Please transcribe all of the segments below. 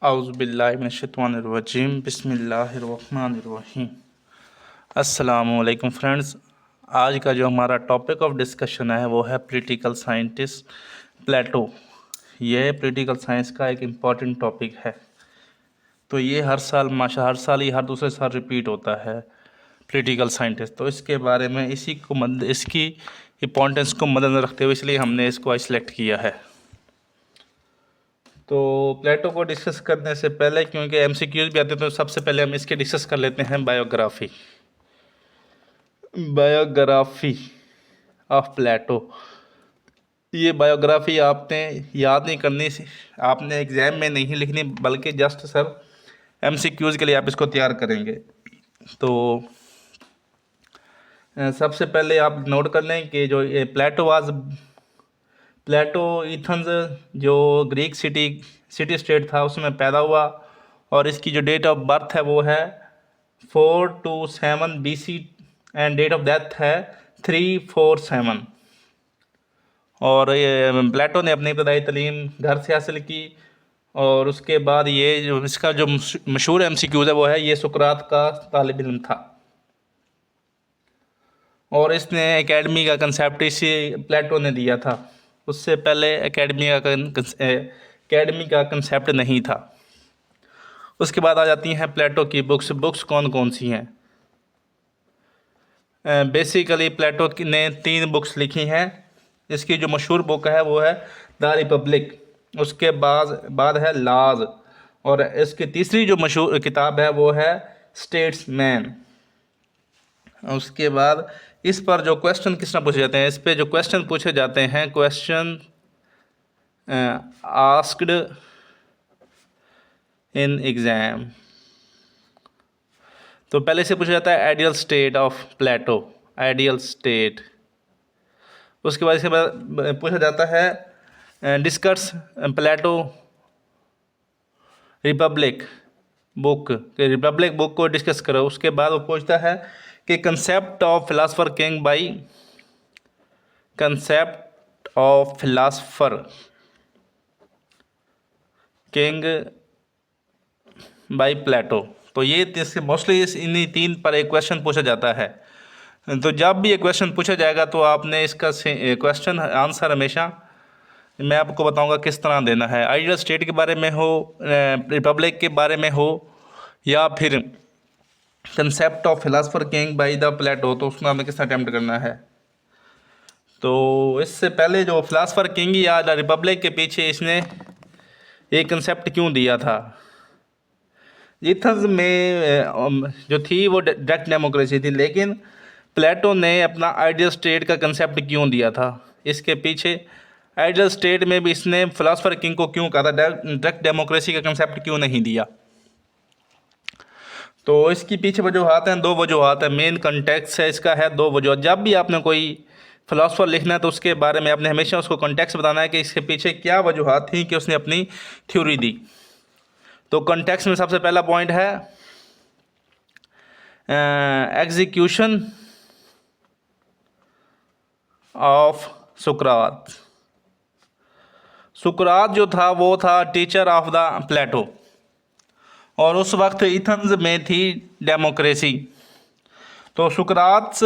औज़ुबिल्लाहिमिनश्शैतानिर्रजीम बिस्मिल्लाहिर्रहमानिर्रहीम। अस्सलामुअलैकुम फ्रेंड्स। आज का जो हमारा टॉपिक ऑफ डिस्कशन है वो है पॉलिटिकल साइंटिस्ट प्लेटो। ये पॉलिटिकल साइंस का एक इम्पॉर्टेंट टॉपिक है। तो ये हर साल ही हर दूसरे साल रिपीट होता है पॉलिटिकल साइंटिस्ट। तो इसके बारे में इसकी इम्पोर्टेंस को मद्देनज़र रखते हुए इसलिए हमने इसको आज सेलेक्ट किया है। तो प्लेटो को डिस्कस करने से पहले, क्योंकि एमसीक्यूज भी आते हैं, तो सबसे पहले हम इसके डिस्कस कर लेते हैं बायोग्राफी ऑफ प्लेटो। ये बायोग्राफी आपने याद नहीं करनी, आपने एग्जाम में नहीं लिखनी, बल्कि जस्ट सर एमसीक्यूज के लिए आप इसको तैयार करेंगे। तो सबसे पहले आप नोट कर लें कि जो प्लेटो एथेंस जो ग्रीक सिटी स्टेट था उसमें पैदा हुआ, और इसकी जो डेट ऑफ बर्थ है वो है 427 BC and date of death है 347। और ये प्लेटो ने अपनी इब्तदाई तालीम घर से हासिल की, और उसके बाद ये जो इसका जो मशहूर एमसीक्यूज है वो है ये सुकरात का तालिब इल्म था, और इसने एकेडमी का कंसेप्ट इसी प्लेटो ने दिया था। उससे पहले एकेडमी का कंसेप्ट नहीं था। उसके बाद आ जाती हैं प्लेटो की बुक्स कौन कौन सी हैं। बेसिकली प्लेटो ने 3 बुक्स लिखी हैं। इसकी जो मशहूर बुक है वो है द रिपब्लिक, उसके बाद है लॉज, और इसकी तीसरी जो मशहूर किताब है वो है स्टेट्समैन। उसके बाद इस पर जो क्वेश्चन किस तरह पूछे जाते हैं, इस पे जो क्वेश्चन पूछे जाते हैं, क्वेश्चन आस्क्ड इन एग्जाम। तो पहले से पूछा जाता है ideal state of Plato, ideal state. उसके बाद इसके बाद पूछा जाता है डिस्कस प्लेटो रिपब्लिक बुक को डिस्कस करो। उसके बाद वो पूछता है कि concept of philosopher king by Plato. तो ये मोस्टली इन्हीं 3 पर एक क्वेश्चन पूछा जाता है। तो जब भी ये क्वेश्चन पूछा जाएगा तो आपने इसका क्वेश्चन आंसर हमेशा मैं आपको बताऊंगा किस तरह देना है। आइडियल स्टेट के बारे में हो, रिपब्लिक के बारे में हो, या फिर concept of philosopher king by the Plato, तो उसमें हमें किस तरह अटेम्प्ट करना है। तो इससे पहले जो फिलासफर किंग या द रिपब्लिक के पीछे इसने एक कंसेप्ट क्यों दिया था। एथेंस में जो थी वो डायरेक्ट डेमोक्रेसी थी, लेकिन प्लेटो ने अपना आइडियल स्टेट का कंसेप्ट क्यों दिया था, इसके पीछे आइडियल स्टेट में भी इसने फिलासफर किंग को क्यों कहा था, डायरेक्ट डेमोक्रेसी का कंसेप्ट क्यों नहीं दिया। तो इसकी पीछे वजूहत हैं, 2 वजूहत हैं। मेन कंटेक्स्ट है इसका है 2 वजूहत। जब भी आपने कोई फिलासफर लिखना है तो उसके बारे में आपने हमेशा उसको कंटेक्स्ट बताना है कि इसके पीछे क्या वजूहत थी कि उसने अपनी थ्योरी दी। तो कंटेक्स्ट में सबसे पहला पॉइंट है एग्जीक्यूशन ऑफ सुकरात जो था वो था टीचर ऑफ द प्लेटो, और उस वक्त एथेंस में थी डेमोक्रेसी। तो सुकरात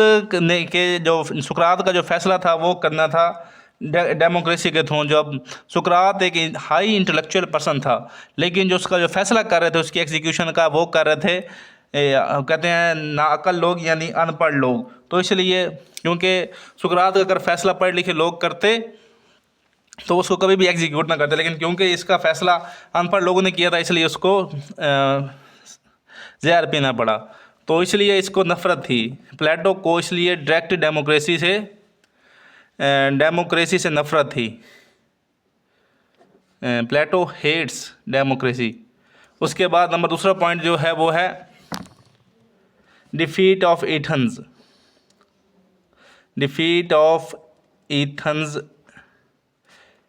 का जो फैसला था वो करना था डेमोक्रेसी के थ्रू। जब सुकरात एक हाई इंटेलेक्चुअल पर्सन था, लेकिन जो उसका जो फैसला कर रहे थे उसकी एग्जीक्यूशन का वो कर रहे थे कहते हैं नाअक्ल लोग, यानी अनपढ़ लोग। तो इसलिए क्योंकि सुकरात अगर फैसला पढ़े लिखे लोग करते तो उसको कभी भी एग्जीक्यूट ना करते, लेकिन क्योंकि इसका फैसला अनपढ़ लोगों ने किया था इसलिए उसको जहर पीना पड़ा। तो इसलिए इसको नफ़रत थी प्लेटो को, इसलिए डायरेक्ट डेमोक्रेसी से नफ़रत थी। Plato hates democracy. उसके बाद नंबर दूसरा पॉइंट जो है वो है defeat of Athens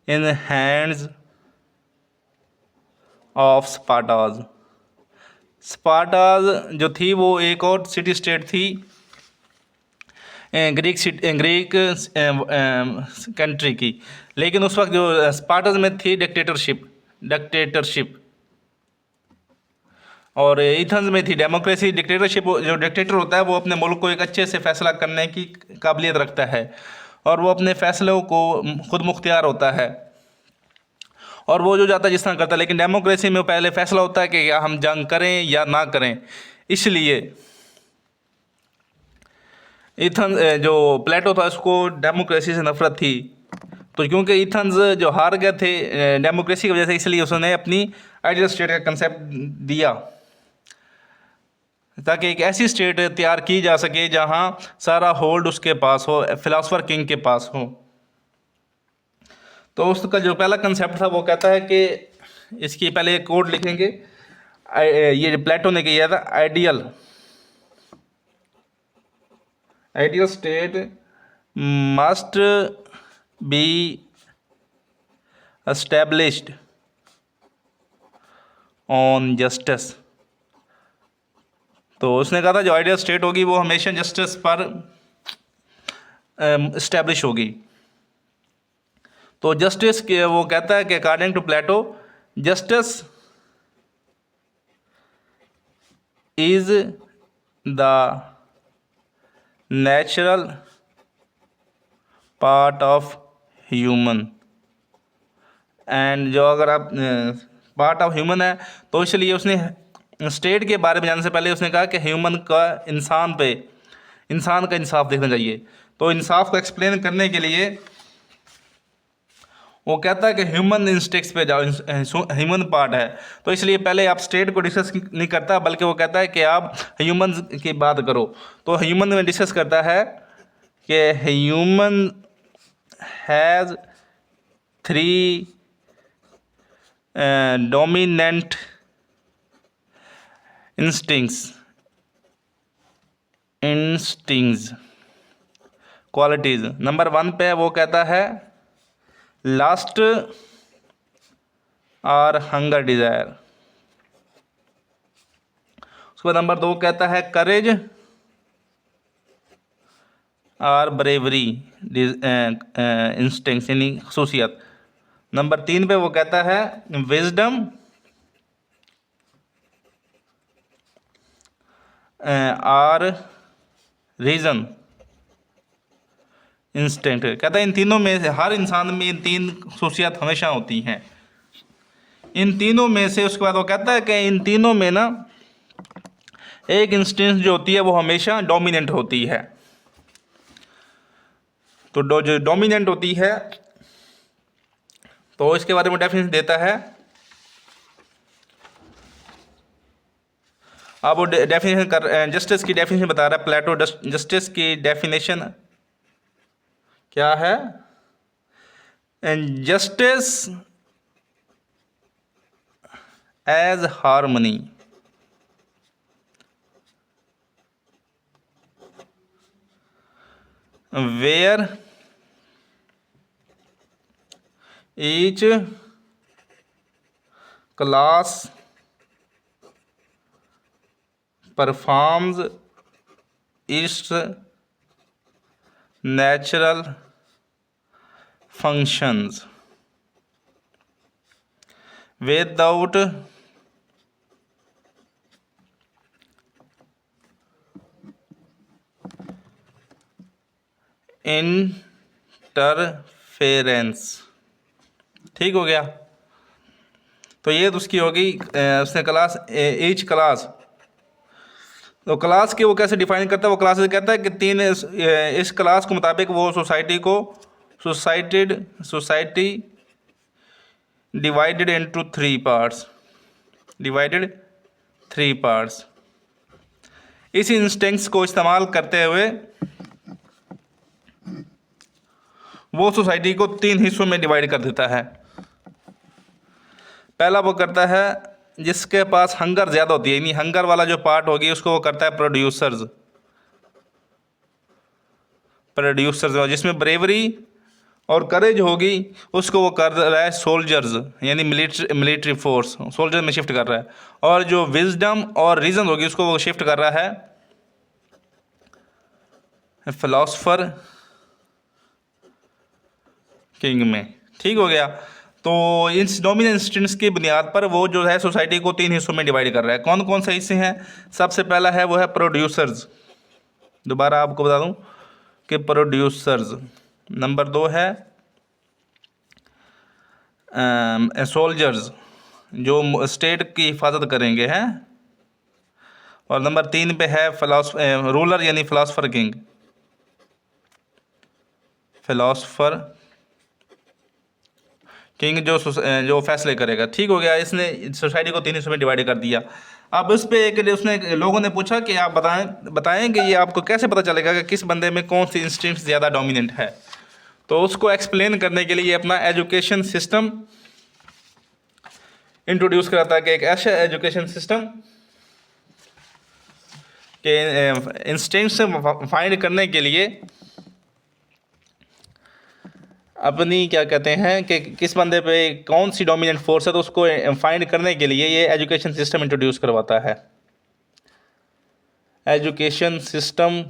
in hands of Sparta's जो थी वो एक और सिटी स्टेट थी ग्रीक कंट्री की, लेकिन उस वक्त जो स्पार्टाज में थी डिक्टेटरशिप। और एथेंस में थी डेमोक्रेसी। डिक्टेटरशिप, जो डिक्टेटर होता है वो अपने मुल्क को एक अच्छे से फैसला करने की काबिलियत रखता है और वो अपने फैसलों को खुद मुख्तियार होता है और वो जो जाता है जिस तरह करता है। लेकिन डेमोक्रेसी में पहले फैसला होता है कि क्या हम जंग करें या ना करें। इसलिए एथेंस जो प्लेटो था उसको डेमोक्रेसी से नफरत थी। तो क्योंकि एथेंस जो हार गए थे डेमोक्रेसी की वजह से, इसलिए उसने अपनी आइडियल स्टेट का कंसेप्ट दिया ताकि एक ऐसी स्टेट तैयार की जा सके जहां सारा होल्ड उसके पास हो, फिलासफर किंग के पास हो। तो उसका जो पहला कंसेप्ट था वो कहता है कि इसकी पहले एक कोड लिखेंगे। ये प्लेटो ने किया था, ideal state must be established on justice. तो उसने कहा था जो आइडियल स्टेट होगी वो हमेशा जस्टिस पर इस्टेब्लिश होगी। तो जस्टिस के वो कहता है कि according to Plato justice is the natural part of human. And जो अगर आप पार्ट ऑफ ह्यूमन है तो इसलिए उसने स्टेट के बारे में जानने से पहले उसने कहा कि ह्यूमन का इंसान का इंसाफ देखना चाहिए। तो इंसाफ को एक्सप्लेन करने के लिए वो कहता है कि ह्यूमन इंस्टिक्ट्स पे जाओ, ह्यूमन पार्ट है। तो इसलिए पहले आप स्टेट को डिस्कस नहीं करता बल्कि वो कहता है कि आप ह्यूमन की बात करो। तो ह्यूमन में डिस्कस करता है कि human has 3 dominant instincts qualities. Number 1 पे वो कहता है लस्ट और हंगर डिज़ायर। उसके बाद नंबर 2 कहता है करेज और ब्रेवरी इंस्टिंक्ट्स यानी खसूसियत। नंबर 3 पे वो कहता है विजडम और रीज़न इंस्टिंक्ट। कहता है इन तीनों में से हर इंसान में इन 3 खसूसियात हमेशा होती हैं, इन तीनों में से। उसके बाद वो कहता है कि इन तीनों में ना एक इंस्टिंक्ट जो होती है वो हमेशा डोमिनेंट होती है। तो जो डोमिनेंट होती है तो इसके बारे में डेफिनेशन देता है। अब वो डेफिनेशन जस्टिस की डेफिनेशन बता रहा है प्लेटो। जस्टिस की डेफिनेशन क्या है? Justice as harmony, where each class performs its natural functions without interference। ठीक हो गया। तो ये तो उसकी होगी उसने क्लास ईच क्लास। तो क्लास के वो कैसे डिफाइन करता है? वो क्लास कहता है कि 3 इस क्लास के मुताबिक वो सोसाइटी डिवाइडेड इनटू 3 पार्ट्स। इस इंस्टिंक्ट्स को इस्तेमाल करते हुए वो सोसाइटी को 3 हिस्सों में डिवाइड कर देता है। पहला वो करता है जिसके पास हंगर ज़्यादा होती है, यानी हंगर वाला जो पार्ट होगी उसको वो करता है प्रोड्यूसर्स, जिसमें ब्रेवरी और करेज होगी उसको वो कर रहा है सोल्जर्स यानी मिलिट्री फोर्स, सोल्जर में शिफ्ट कर रहा है। और जो विजडम और रीज़न होगी उसको वो शिफ्ट कर रहा है फिलोसफर किंग में। ठीक हो गया। तो इन डोमिनेंट इंस्टेंट्स की बुनियाद पर वो जो है सोसाइटी को 3 हिस्सों में डिवाइड कर रहा है। कौन कौन से हिस्से हैं? सबसे पहला है वो है प्रोड्यूसर्स, दोबारा आपको बता दूं कि प्रोड्यूसर्स। नंबर 2 है सोल्जर्स, जो स्टेट की हिफाजत करेंगे हैं। और नंबर 3 पे है रूलर यानी फिलासफर किंग, फिलासफर किंग जो फैसले करेगा। ठीक हो गया, इसने सोसाइटी को 3 हिस्सों में डिवाइड कर दिया। अब उस पे एक उसने लोगों ने पूछा कि आप बताएं कि ये आपको कैसे पता चलेगा कि किस बंदे में कौन सी इंस्टिंक्ट ज़्यादा डोमिनेंट है। तो उसको एक्सप्लेन करने के लिए अपना एजुकेशन सिस्टम इंट्रोड्यूस कराता है कि एक ऐसा एजुकेशन सिस्टम के इंस्टिंक्ट से फाइंड करने के लिए अपनी क्या कहते हैं कि किस बंदे पे कौन सी डोमिनेंट फोर्स है, तो उसको फाइंड करने के लिए ये एजुकेशन सिस्टम इंट्रोड्यूस करवाता है। Education system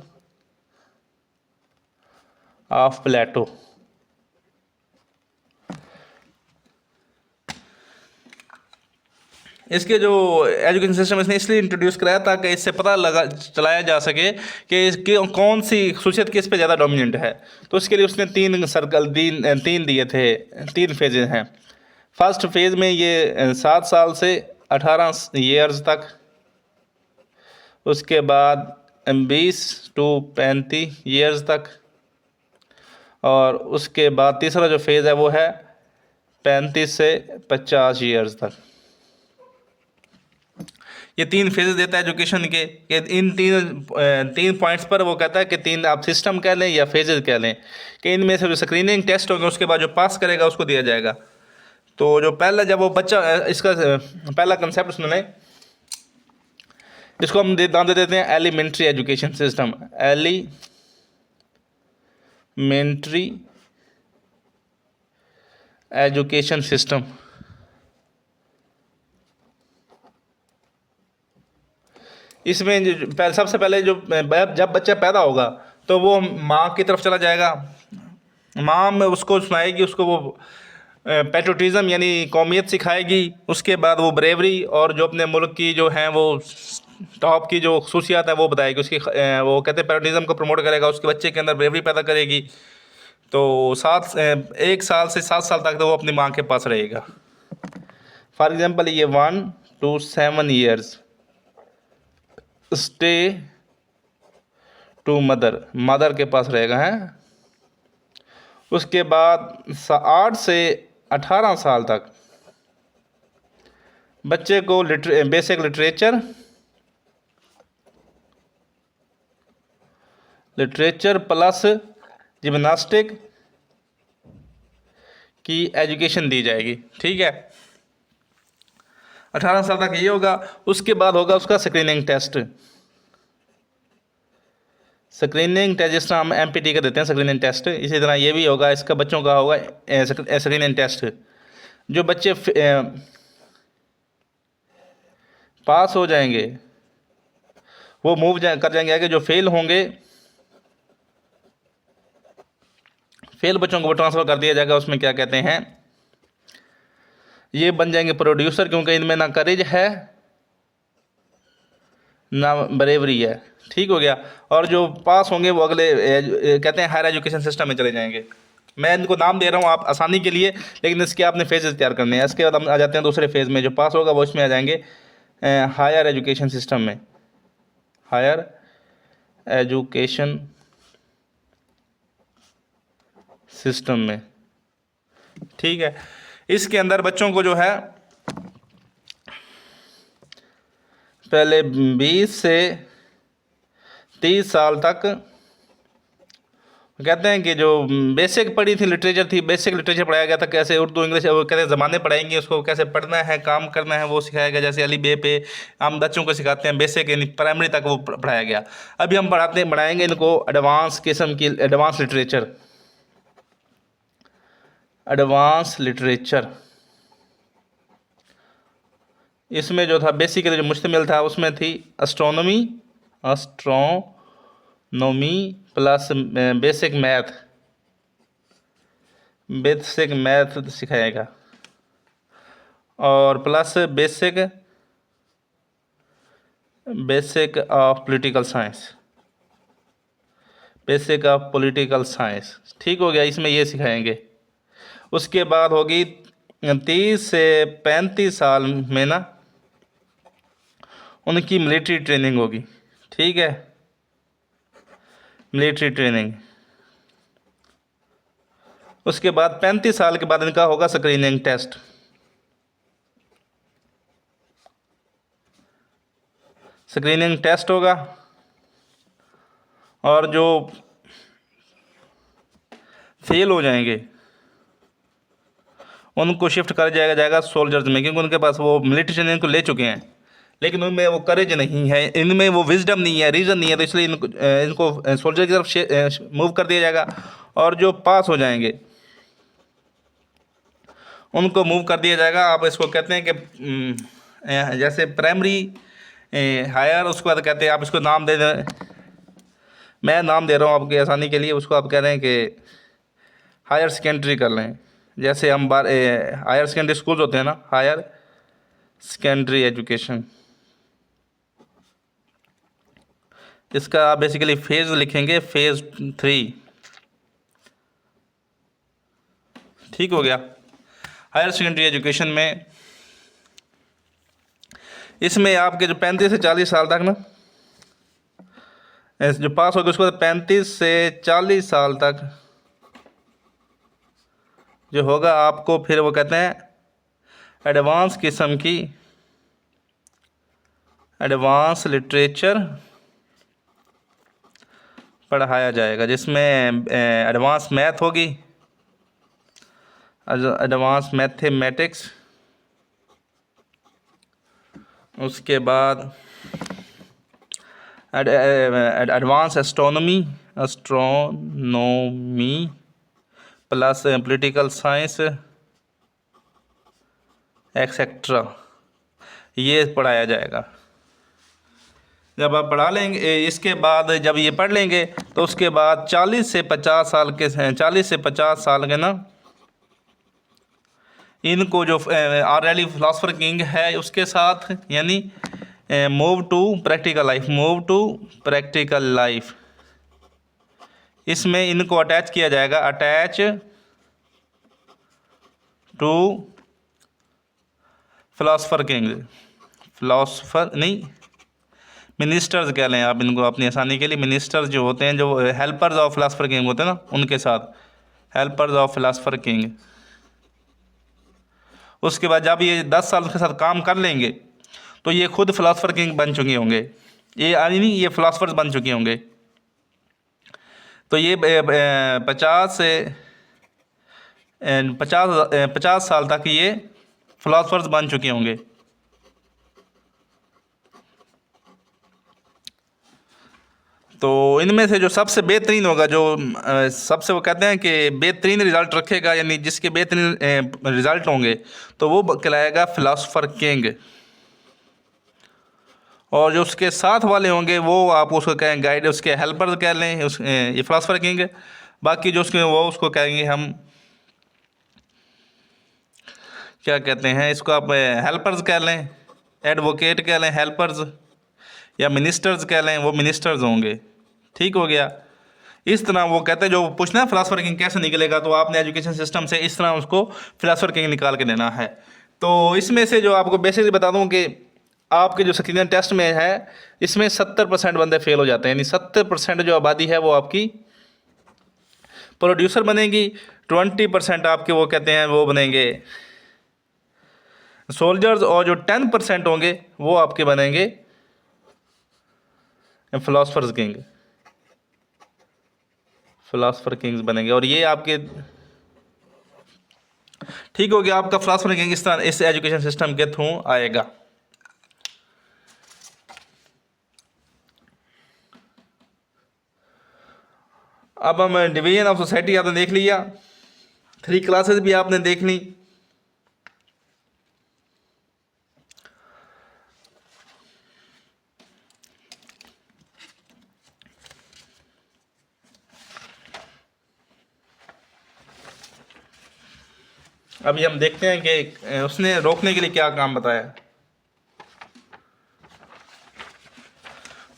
of Plato. इसके जो एजुकेशन सिस्टम इसने इसलिए इंट्रोड्यूस कराया ताकि इससे पता चलाया जा सके कि कौन सी खसूसियत किस पे ज़्यादा डोमिनेंट है। तो इसके लिए उसने 3 दिए थे, 3 फेजेज हैं। फर्स्ट फेज़ में ये 7 साल से 18 ईयर्स तक, उसके बाद 20 to 35 ईयर्स तक, और उसके बाद तीसरा जो फेज़ है वो है 35 से 50 ईयर्स तक। ये 3 फेजेस देता है एजुकेशन के। इन तीन पॉइंट्स पर वो कहता है कि 3 आप सिस्टम कह लें या फेजेस कह लें, कि इनमें से जो स्क्रीनिंग टेस्ट होगा उसके बाद जो पास करेगा उसको दिया जाएगा। तो जो पहला जब वो बच्चा इसका पहला कंसेप्ट सुन लें, इसको हम नाम दे देते हैं elementary education system. Elementary education system. इसमें सबसे पहले जब बच्चा पैदा होगा तो वो माँ की तरफ चला जाएगा, माँ में उसको सुनाएगी, उसको वो पैट्रियोटिज़म यानी कौमियत सिखाएगी। उसके बाद वो ब्रेवरी और जो अपने मुल्क की जो हैं वो टॉप की जो खसूसियात है वो बताएगी। उसकी वो कहते हैं पैट्रियोटिज़म को प्रमोट करेगा, उसके बच्चे के अंदर ब्रेवरी पैदा करेगी। तो 1 साल से 7 साल तक तो वो अपनी माँ के पास रहेगा। फॉर एग्ज़ाम्पल ये 1 to 7 years stay to mother के पास रहेगा है। उसके बाद 8 से 18 साल तक बच्चे को बेसिक लिटरेचर प्लस जिम्नास्टिक की एजुकेशन दी जाएगी। ठीक है, 18 साल तक ये होगा। उसके बाद होगा उसका स्क्रीनिंग टेस्ट। जिस तरह हम MPT का देते हैं स्क्रीनिंग टेस्ट, इसी तरह ये भी होगा, इसका बच्चों का होगा स्क्रीनिंग टेस्ट। जो बच्चे पास हो जाएंगे वो कर जाएंगे आगे। जो फेल होंगे, फेल बच्चों को ट्रांसफ़र कर दिया जाएगा। उसमें क्या कहते हैं, ये बन जाएंगे प्रोड्यूसर, क्योंकि इनमें ना करेज है ना ब्रेवरी है। ठीक हो गया। और जो पास होंगे वो अगले कहते हैं हायर एजुकेशन सिस्टम में चले जाएंगे। मैं इनको नाम दे रहा हूँ आप आसानी के लिए, लेकिन इसके आपने फेजेस तैयार करने हैं। इसके बाद हम आ जाते हैं दूसरे फेज़ में। जो पास होगा वो इसमें आ जाएंगे हायर एजुकेशन सिस्टम में, हायर एजुकेशन सिस्टम में। ठीक है, इसके अंदर बच्चों को जो है पहले 20 से 30 साल तक कहते हैं कि जो बेसिक पढ़ी थी लिटरेचर थी, बेसिक लिटरेचर पढ़ाया गया था। कैसे उर्दू इंग्लिश वो कहते हैं ज़माने पढ़ाएंगे, उसको कैसे पढ़ना है काम करना है वो सिखाया गया। जैसे अली बे पे हम बच्चों को सिखाते हैं, बेसिक यानी प्राइमरी तक वो पढ़ाया गया। अभी हम पढ़ाएंगे इनको एडवांस किस्म की एडवांस लिटरेचर। इसमें जो था बेसिकली जो मुश्तमिल था उसमें थी एस्ट्रोनॉमी प्लस बेसिक मैथ सिखाएगा। और plus basic basic of political science, basic of political science. ठीक हो गया, इसमें ये सिखाएंगे। उसके बाद होगी 30 से 35 साल में ना उनकी मिलिट्री ट्रेनिंग होगी। ठीक है, मिलिट्री ट्रेनिंग। उसके बाद 35 साल के बाद इनका होगा स्क्रीनिंग टेस्ट। स्क्रीनिंग टेस्ट होगा और जो फेल हो जाएंगे उनको शिफ्ट कर जाएगा सोल्जर्स में, क्योंकि उनके पास वो मिलिट्री ट्रेनिंग को ले चुके हैं, लेकिन उनमें वो करेज नहीं है, इनमें वो विजडम नहीं है, रीज़न नहीं है, तो इसलिए इनको सोल्जर की तरफ मूव कर दिया जाएगा। और जो पास हो जाएंगे उनको मूव कर दिया जाएगा। आप इसको कहते हैं कि जैसे प्राइमरी हायर, उसके बाद कहते हैं आप इसको नाम दे दें, मैं नाम दे रहा हूँ आपकी आसानी के लिए, उसको आप कह रहे हैं कि हायर सेकेंडरी कर लें। जैसे हम हायर सेकेंडरी स्कूल्स होते हैं ना, हायर सेकेंडरी एजुकेशन, इसका आप बेसिकली फेज़ लिखेंगे, फेज़ 3। ठीक हो गया। हायर सेकेंडरी एजुकेशन में इसमें आपके जो 35 से 40 साल तक ना जो पास हो गए, उसके बाद 35 से 40 साल तक जो होगा आपको फिर वो कहते हैं एडवांस किस्म की एडवांस लिटरेचर पढ़ाया जाएगा, जिसमें एडवांस मैथ होगी, एडवांस मैथमेटिक्स, उसके बाद advance astronomy plus political science etcetera, ये पढ़ाया जाएगा। जब आप पढ़ा लेंगे, इसके बाद जब ये पढ़ लेंगे तो उसके बाद 40 से 50 साल के ना इनको जो ऑलरेडी फिलासफर किंग है उसके साथ, यानी मूव टू प्रैक्टिकल लाइफ, इसमें इनको अटैच किया जाएगा, अटैच टू फिलासफर नहीं, मिनिस्टर्स कह लें आप इनको अपनी आसानी के लिए। मिनिस्टर्स जो होते हैं, जो हेल्पर्स ऑफ फिलासफर किंग होते हैं ना, उनके साथ हेल्पर्स ऑफ फिलासफर किंग। उसके बाद जब ये 10 साल के साथ काम कर लेंगे तो ये खुद फिलासफर किंग बन चुके होंगे, ये नहीं, ये फिलासफर्स बन चुके होंगे। तो ये 50 साल तक ये फिलासफर्स बन चुके होंगे। तो इनमें से जो सबसे बेहतरीन होगा, जो सबसे वो कहते हैं कि बेहतरीन रिज़ल्ट रखेगा, यानी जिसके बेहतरीन रिज़ल्ट होंगे, तो वो कहलाएगा फिलासफर किंग। और जो उसके साथ वाले होंगे वो आप उसको कहें गाइड, उसके हेल्पर कह लें, ये फिलासफर किंग। बाकी जो उसको कहेंगे हम क्या कहते हैं, इसको आप हेल्पर्स कह लें, एडवोकेट कह लें, हेल्पर्स, या मिनिस्टर्स कह लें, वो मिनिस्टर्स होंगे। ठीक हो गया। इस तरह वो कहते हैं, जो पूछना है फिलासफर किंग कैसे निकलेगा, तो आपने एजुकेशन सिस्टम से इस तरह उसको फिलासफर किंग निकाल के देना है। तो इसमें से जो आपको बेसिकली बता दूं कि आपके जो स्क्रीनिंग टेस्ट में है, इसमें 70% बंदे फेल हो जाते हैं, यानी 70% जो आबादी है वो आपकी प्रोड्यूसर बनेगी, 20% आपके वो कहते हैं वो बनेंगे सोल्जर्स, और जो 10% होंगे वो आपके बनेंगे फिलासफर किंग्स बनेंगे। और ये आपके ठीक हो गया, आपका फिलासफर किंग इस तरह इस एजुकेशन सिस्टम के थ्रू आएगा। अब हम डिवीजन ऑफ सोसाइटी आपने देख लिया, 3 क्लासेस भी आपने देख ली। अभी हम देखते हैं कि उसने रोकने के लिए क्या काम बताया।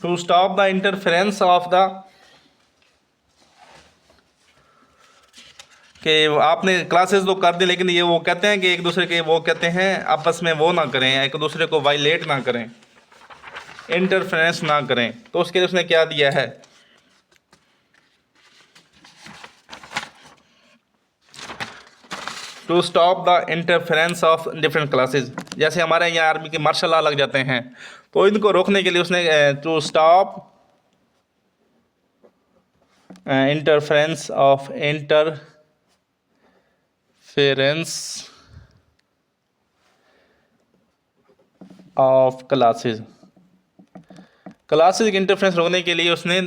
To stop the interference of the, कि आपने क्लासेस तो कर दी, लेकिन ये वो कहते हैं कि एक दूसरे के वो कहते हैं आपस में वो ना करें, एक दूसरे को वायलेट ना करें, इंटरफेरेंस ना करें। तो उसके लिए उसने क्या दिया है, to stop the interference of different classes. जैसे हमारे यहाँ आर्मी के मार्शल लॉ लग जाते हैं, तो इनको रोकने के लिए उसने to stop interference of classes के इंटरफेरेंस रोकने के लिए उसने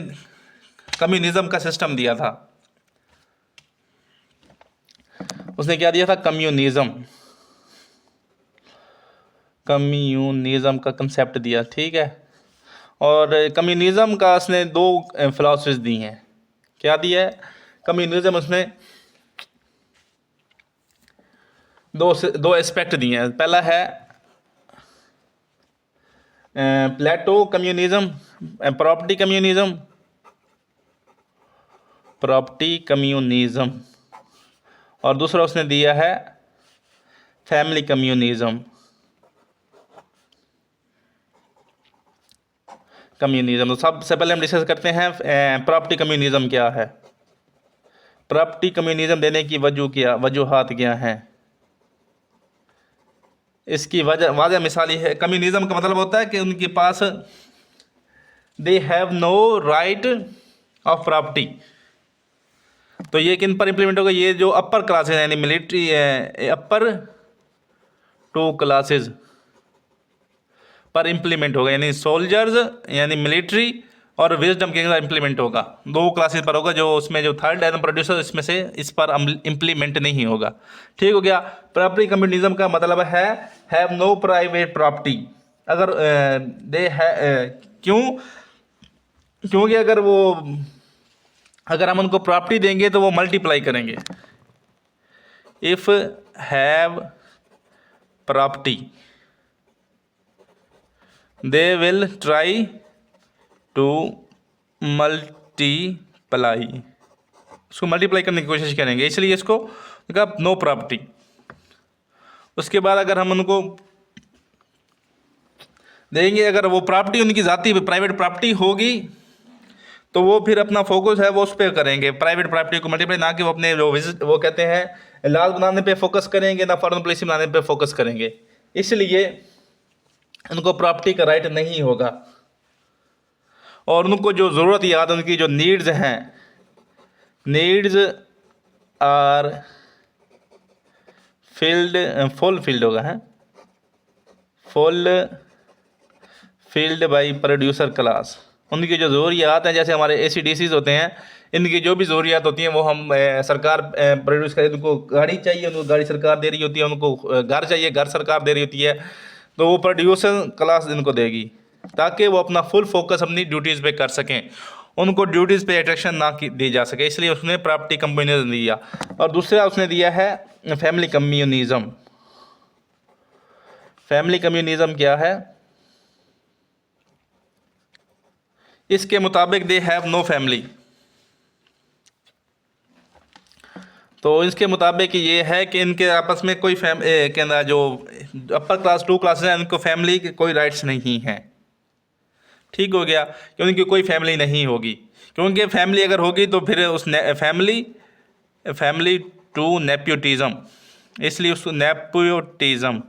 कम्युनिज्म का सिस्टम दिया था। उसने क्या दिया था, कम्युनिज्म का कंसेप्ट दिया, ठीक है। और कम्युनिज्म का उसने दो फिलॉसफीज दी हैं। क्या दिया है कम्युनिज्म, उसने दो एस्पेक्ट दिए हैं। पहला है प्लेटो कम्युनिज्म, प्रॉपर्टी कम्युनिज्म, और दूसरा उसने दिया है फैमिली कम्युनिज्म। तो सबसे पहले हम डिस्कस करते हैं प्रॉपर्टी कम्युनिज्म क्या है। प्रॉपर्टी कम्युनिज्म देने की वजूहात क्या हैं। इसकी वाजह मिसाल ये है, कम्युनिज्म का मतलब होता है कि उनके पास they have no right of property. तो ये किन पर इंप्लीमेंट होगा, ये जो अपर क्लासेज यानी मिलिट्री, अपर टू क्लासेज पर इंप्लीमेंट होगा, यानी सोल्जर्स यानी मिलिट्री और विजडम के अंदर इंप्लीमेंट होगा। दो क्लासेस पर होगा, जो उसमें जो थर्ड एनम प्रोड्यूसर इसमें से इस पर इंप्लीमेंट नहीं होगा। ठीक हो गया। प्रॉपर्टी कम्युनिज्म का मतलब है हैव नो प्राइवेट प्रॉपर्टी। अगर दे है क्योंकि अगर हम उनको प्रॉपर्टी देंगे तो वो मल्टीप्लाई करेंगे। If have property they will try to multiply, उसको मल्टीप्लाई करने की कोशिश करेंगे, इसलिए इसको कहा नो प्रॉपर्टी। उसके बाद अगर हम उनको देंगे, अगर वो प्रॉपर्टी उनकी ज़ाती प्राइवेट प्रॉपर्टी होगी, तो वो फिर अपना फोकस है वो उस पर करेंगे, प्राइवेट प्रॉपर्टी को मल्टीप्लाई, ना कि वो अपने जो वो कहते हैं लाज बनाने पे फोकस करेंगे, ना फॉरेन पॉलिसी बनाने पे फोकस करेंगे। इसलिए उनको प्रॉपर्टी का राइट नहीं होगा। और उनको जो ज़रूरत याद, उनकी जो नीड्स हैं, नीड्स आर फुलफिल्ड होगा, है फुलफिल्ड बाई प्रोड्यूसर क्लास। उनकी जो ज़रूरियात हैं, जैसे हमारे ACDCs होते हैं, इनकी जो भी ज़रूरियात होती हैं वो हम सरकार प्रोड्यूस करें। उनको गाड़ी चाहिए, उनको गाड़ी सरकार दे रही होती है, उनको घर चाहिए, घर सरकार दे रही होती है, तो वो प्रोड्यूसर क्लास इनको देगी, ताकि वो अपना फुल फोकस अपनी ड्यूटीज़ पे कर सकें, उनको ड्यूटीज़ पे अट्रैक्शन ना दी जा सके। इसलिए उसने प्रॉपर्टी कम्युनिज्म दिया। और दूसरा उसने दिया है फैमिली कम्युनिज्म। फैमिली कम्युनिज्म क्या है, इसके मुताबिक दे हैव नो फैमिली। तो इसके मुताबिक ये है कि इनके आपस में कोई के अंदर जो अपर क्लास टू क्लासेस हैं, उनको फैमिली के कोई राइट्स नहीं हैं। ठीक हो गया, कि उनकी कोई फैमिली नहीं होगी, क्योंकि फैमिली अगर होगी तो फिर उस फैमिली टू नेपोटिज्म, इसलिए उसको नेपोटिज्म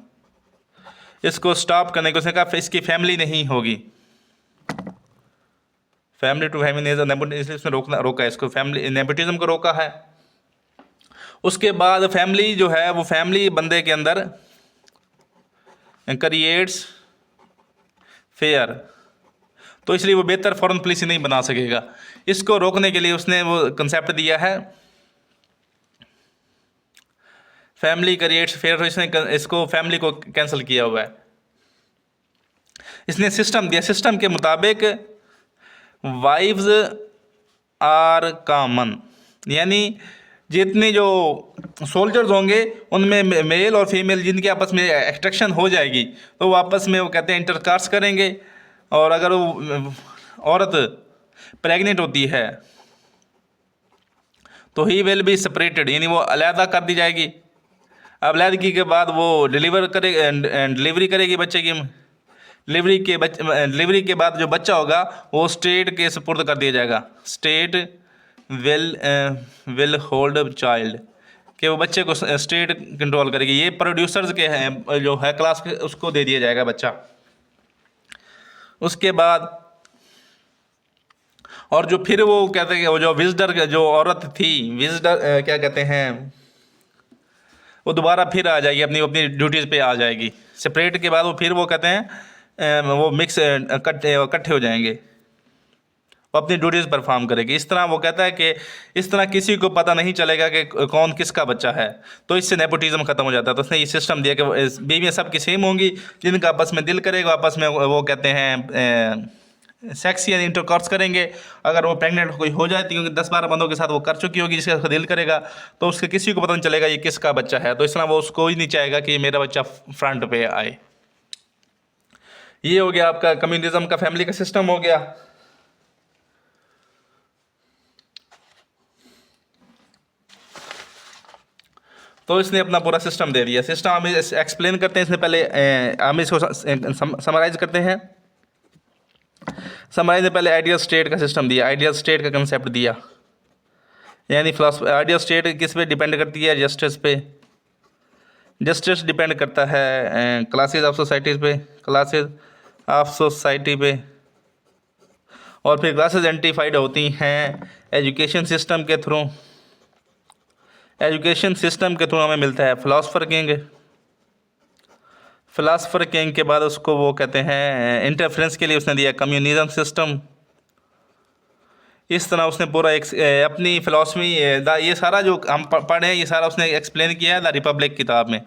इसको स्टॉप करने को उसने कहा इसकी फैमिली नहीं होगी। फैमिली टू फैमिली इसलिए उसने रोका इसको, फैमिली नेपोटिज्म को रोका है। उसके बाद फैमिली जो है वो फैमिली बंदे के अंदर क्रिएट्स फेयर, तो इसलिए वो बेहतर फॉरेन पॉलिसी नहीं बना सकेगा। इसको रोकने के लिए उसने वो कंसेप्ट दिया है फैमिली क्रिएट्स फेयर, तो इसने इसको फैमिली को कैंसिल किया हुआ है। इसने सिस्टम दिया, सिस्टम के मुताबिक वाइव्स आर कॉमन, यानी जितने जो सोल्जर्स होंगे उनमें मेल और फीमेल जिनके आपस में एक्सट्रैक्शन हो जाएगी तो वो आपस में वो कहते हैं इंटरकास्ट करेंगे। और अगर वो औरत प्रेग्नेंट होती है तो ही विल बी सेपरेटेड, यानी वो अलहदा कर दी जाएगी। अब अलहदगी के बाद वो डिलीवरी करेगी बच्चे की। डिलीवरी के बाद जो बच्चा होगा वो स्टेट के सुपुर्द कर दिया जाएगा। स्टेट विल होल्ड चाइल्ड, कि वो बच्चे को स्टेट कंट्रोल करेगी। ये प्रोड्यूसर्स के हैं जो है क्लास के, उसको दे दिया जाएगा बच्चा। उसके बाद और जो फिर वो कहते हैं कि वो जो विजिटर जो औरत थी, विजिटर क्या कहते हैं, वो दोबारा फिर आ जाएगी, अपनी अपनी ड्यूटीज़ पे आ जाएगी। सेपरेट के बाद वो फिर वो कहते हैं वो मिक्स इकट्ठे हो जाएंगे, वो अपनी ड्यूटीज़ परफॉर्म करेगी। इस तरह वो कहता है कि इस तरह किसी को पता नहीं चलेगा कि कौन किसका बच्चा है, तो इससे नेपोटिज्म ख़त्म हो जाता है। तो उसने ये सिस्टम दिया कि बीवियाँ सबकी सेम होंगी, जिनका आपस में दिल करेगा आपस में वो कहते हैं सेक्स या इंटरकॉर्स करेंगे। अगर वो प्रेग्नेंट कोई हो जाती है, क्योंकि 10-12 बंदों के साथ वो कर चुकी होगी, जिसका उसका दिल करेगा, तो उसके किसी को पता नहीं चलेगा ये किसका बच्चा है। तो इस तरह वो उसको ही नहीं चाहेगा कि मेरा बच्चा फ्रंट पे आए। ये हो गया आपका कम्युनिज्म का फैमिली का सिस्टम हो गया। तो इसने अपना पूरा सिस्टम दे दिया। सिस्टम हम एक्सप्लेन करते हैं, इसने पहले हम इसको समराइज करते हैं। समराइज ने पहले आइडियल स्टेट का सिस्टम दिया, आइडियल स्टेट का कंसेप्ट दिया, यानी फिलॉसफी आइडियल स्टेट किस पे डिपेंड करती है, जस्टिस पे। जस्टिस डिपेंड करता है क्लासेस ऑफ सोसाइटीज़ पे, क्लासेस ऑफ सोसाइटी पे। और फिर क्लासेस आइडेंटिफाइड होती हैं एजुकेशन सिस्टम के थ्रू। एजुकेशन सिस्टम के थ्रू हमें मिलता है फिलासफर किंग। फिलासफर किंग के बाद उसको वो कहते हैं इंटरफ्रेंस के लिए उसने दिया कम्युनिज्म सिस्टम। इस तरह उसने पूरा एक अपनी फिलासफी ये सारा जो हम पढ़े हैं ये सारा उसने एक्सप्लेन किया है द रिपब्लिक किताब में।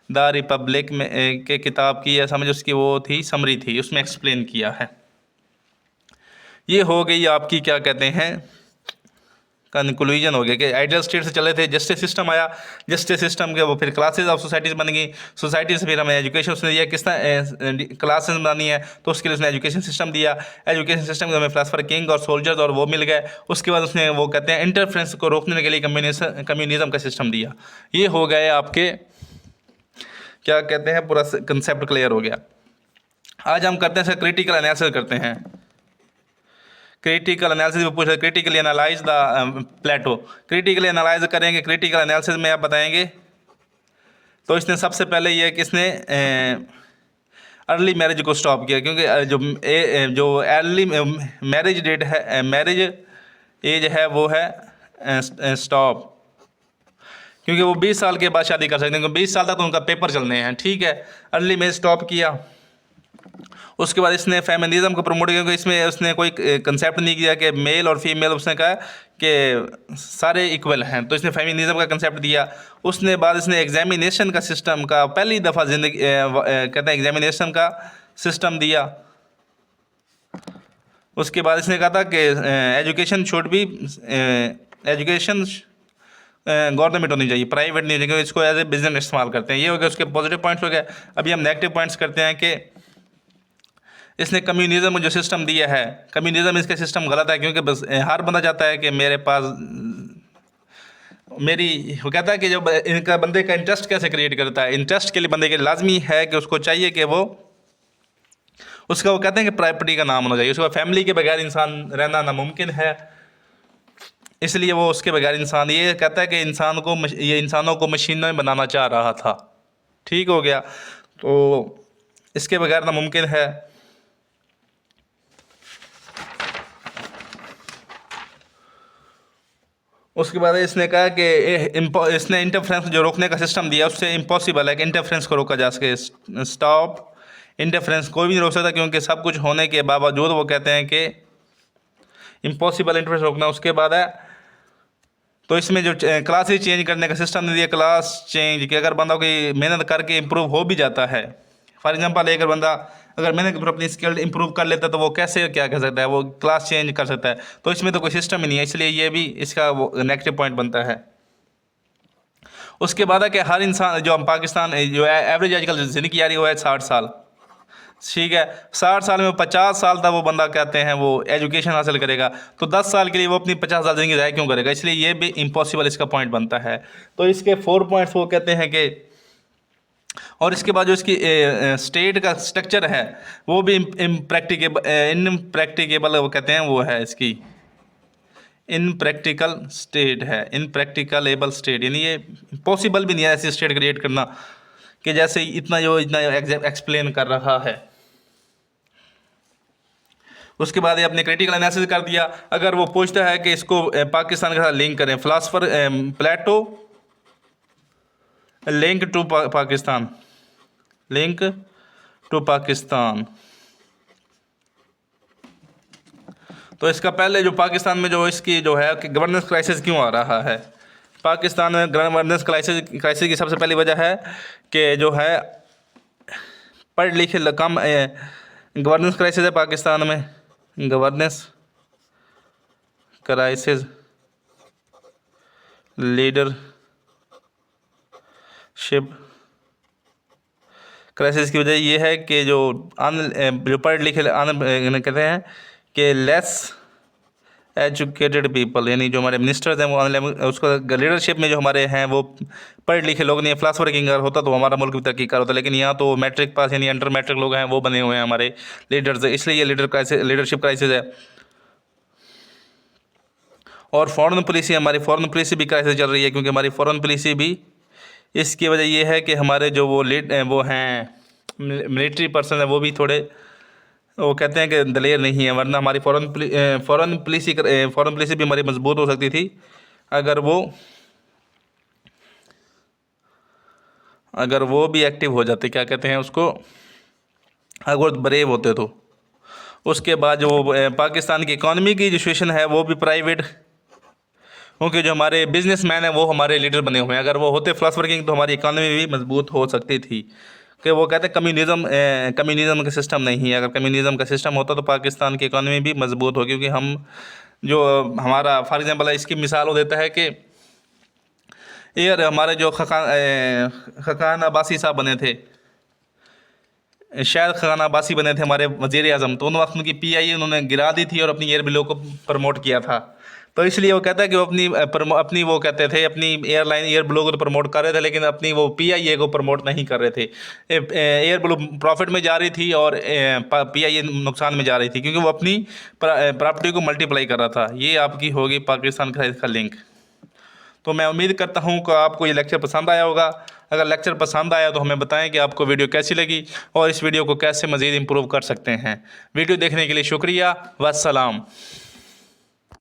द रिपब्लिक में के किताब की या समझ उसकी वो थी समरी थी, उसमें एक्सप्लेन किया है। ये हो गई आपकी क्या कहते हैं कंक्लूजन हो गया कि आइडियल स्टेट से चले थे, जस्टिस सिस्टम आया, जस्टिस सिस्टम के वो फिर क्लासेस ऑफ सोसाइटीज़ बन गई, सोसाइटी से फिर हमें एजुकेशन उसने दिया किस तरह क्लासेस बनानी है, तो उसके लिए उसने एजुकेशन सिस्टम दिया। एजुकेशन सिस्टम में हमें फिलासफर किंग और सोल्जर्स और वो मिल गए। उसके बाद उसने वो कहते हैं इंटरफ्रेंस को रोकने के लिए कम्युनिज्म का सिस्टम दिया। ये हो गए आपके क्या कहते हैं पूरा कंसेप्ट क्लियर हो गया। आज हम करते हैं सर क्रिटिकल एनालिसिस करते हैं। क्रिटिकल एनालिसिस में पूछा critically analyse the Plato. Critically analyse करेंगे, क्रिटिकल एनालिसिस में आप बताएंगे। तो इसने सबसे पहले ये कि इसने अर्ली मैरिज को स्टॉप किया, क्योंकि जो अर्ली मैरिज डेट है, मैरिज एज है वो है स्टॉप, क्योंकि वो 20 साल के बाद शादी कर सकते हैं, क्योंकि 20 साल तक तो उनका पेपर चलने हैं। ठीक है, अर्ली मैरिज स्टॉप किया। उसके बाद इसने फेमिनिज्म को प्रमोट किया, क्योंकि इसमें उसने कोई कंसेप्ट नहीं किया कि मेल और फीमेल, उसने कहा कि सारे इक्वल हैं, तो इसने फेमिनिज्म का कंसेप्ट दिया। उसने बाद इसने एग्जामिनेशन का सिस्टम का पहली दफ़ा जिंदगी कहते हैं एग्जामिनेशन का सिस्टम दिया। उसके बाद इसने कहा था कि एजुकेशन शुड भी एजुकेशन गवर्नमेंट होनी चाहिए, प्राइवेट नहीं होनी चाहिए, इसको एज ए बिजनेस इस्तेमाल करते हैं। ये हो गया उसके पॉजिटिव पॉइंट्स हो गए। अभी हम नेगेटिव पॉइंट्स करते हैं कि इसने कम्युनिज्म जो सिस्टम दिया है, कम्युनिज्म इसका सिस्टम गलत है, क्योंकि बस हर बंदा चाहता है कि मेरे पास मेरी, वो कहता है कि जो इनका बंदे का इंटरेस्ट कैसे क्रिएट करता है, इंटरेस्ट के लिए बंदे के लाजमी है कि उसको चाहिए कि वो उसका वो कहते हैं कि प्रॉपर्टी का नाम होना चाहिए, उसके बाद फैमिली के बगैर इंसान रहना नामुमकिन है, इसलिए वो उसके बगैर इंसान ये कहता है कि इंसानों को मशीनों में बनाना चाह रहा था। ठीक हो गया, तो इसके बगैर नामुमकिन है। उसके बाद इसने कहा कि इसने इंटरफ्रेंस जो रोकने का सिस्टम दिया उससे इम्पॉसिबल है कि इंटरफ्रेंस को रोका जा सके। स्टॉप इंटरफ्रेंस कोई भी नहीं रोक सकता, क्योंकि सब कुछ होने के बावजूद वो कहते हैं कि इम्पॉसिबल इंटरफ्रेंस रोकना। उसके बाद है तो इसमें जो क्लासेस चेंज करने का सिस्टम दिया, क्लास चेंज कि अगर बंदा कोई मेहनत करके इम्प्रूव हो भी जाता है, फॉर एग्जांपल अगर बंदा अगर मेहनत के अपनी स्किल इंप्रूव कर लेता है तो वो कैसे क्या कर सकता है, वो क्लास चेंज कर सकता है। तो इसमें तो कोई सिस्टम ही नहीं है, इसलिए ये भी इसका वो नेगेटिव पॉइंट बनता है। उसके बाद है कि हर इंसान जो हम पाकिस्तान जो एवरेज आजकल ज़िंदगी आ रही है वो है 60 साल, ठीक है। 60 साल में 50 साल तक वो बंदा कहते हैं वो एजुकेशन हासिल करेगा, तो 10 साल के लिए वो अपनी 50 साल ज़िंदगी ज़ाया क्यों करेगा? इसलिए ये भी इम्पॉसिबल इसका पॉइंट बनता है। तो इसके 4 पॉइंट्स वो कहते हैं कि, और इसके बाद जो इसकी स्टेट का स्ट्रक्चर है वो भी इनप्रैक्टिकेबल वो कहते हैं, वो है इसकी इनप्रैक्टिकल स्टेट है, इनप्रैक्टिकलेबल स्टेट, यानी ये पॉसिबल भी नहीं है ऐसी स्टेट क्रिएट करना कि जैसे इतना एक्सप्लेन कर रहा है। उसके बाद ये अपने क्रिटिकल एनालिसिस कर दिया। अगर वो पूछता है कि इसको पाकिस्तान के साथ लिंक करें, philosopher Plato link to Pakistan, link to Pakistan, तो इसका पहले जो पाकिस्तान में जो इसकी जो है कि गवर्नेंस क्राइसिस क्यों आ रहा है, पाकिस्तान में गवर्नेंस क्राइसिस की सबसे पहली वजह है कि जो है पढ़ लिखे कम गवर्नेंस क्राइसिस है पाकिस्तान में, गवर्नेंस क्राइसिस, लीडरशिप क्राइसिस की वजह ये है कि जो पढ़ लिखे कहते हैं कि लेस एजुकेटेड पीपल, यानी जो हमारे मिनिस्टर्स हैं वो उसको लीडरशिप में जो हमारे हैं वो पढ़े लिखे लोग नहीं है। फिलासफर किंग अगर होता तो हमारा मुल्क भी तरक्की कर होता, लेकिन यहाँ तो मैट्रिक पास यानी अंडर मैट्रिक लोग हैं वो बने हुए हैं हमारे लीडर्स, इसलिए ये लीडरशिप क्राइसिस है। और फॉरेन पॉलिसी, हमारी फॉरेन पॉलिसी भी क्राइसिस चल रही है, क्योंकि हमारी फॉरेन पॉलिसी भी इसकी वजह ये है कि हमारे जो वो हैं मिलिट्री पर्सन है वो भी थोड़े वो कहते हैं कि दलेर नहीं है, वरना हमारी फॉरेन पॉलिसी भी हमारी मजबूत हो सकती थी अगर वो भी एक्टिव हो जाते, क्या कहते हैं उसको, अगर ब्रेव होते तो। उसके बाद जो पाकिस्तान की इकॉनमी की जो सिचुएशन है वो भी प्राइवेट, क्योंकि जो हमारे बिजनेसमैन हैं वो हमारे लीडर बने हुए हैं, अगर वो होते फिलासफर किंग तो हमारी इकॉनमी भी मजबूत हो सकती थी। कि वो कहते हैं कम्युनिज़म का सिस्टम नहीं है, अगर कम्युनिज़म का सिस्टम होता तो पाकिस्तान की इकॉनमी भी मजबूत हो, क्योंकि हम जो हमारा फॉर एग्जांपल इसकी मिसाल वो देता है कि यार हमारे जो खकान अब्बासी साहब बने थे, शायद खकान अब्बासी बने थे हमारे वज़ीर आज़म, तो उन वक्त उनकी PIA उन्होंने गिरा दी थी और अपनी एयर बिलो को प्रमोट किया था। तो इसलिए वो कहता है कि वो अपनी वो कहते थे अपनी एयरलाइन एयर ब्लो को तो प्रमोट कर रहे थे, लेकिन अपनी वो PIA को प्रमोट नहीं कर रहे थे। एयर ब्लो प्रॉफिट में जा रही थी और PIA नुकसान में जा रही थी, क्योंकि वो अपनी प्रॉपर्टी को मल्टीप्लाई कर रहा था। ये आपकी होगी पाकिस्तान का लिंक। तो मैं उम्मीद करता हूँ कि आपको ये लेक्चर पसंद आया होगा। अगर लेक्चर पसंद आया तो हमें बताएं कि आपको वीडियो कैसी लगी और इस वीडियो को कैसे मज़ीद इम्प्रूव कर सकते हैं। वीडियो देखने के लिए शुक्रिया, वस्सलाम।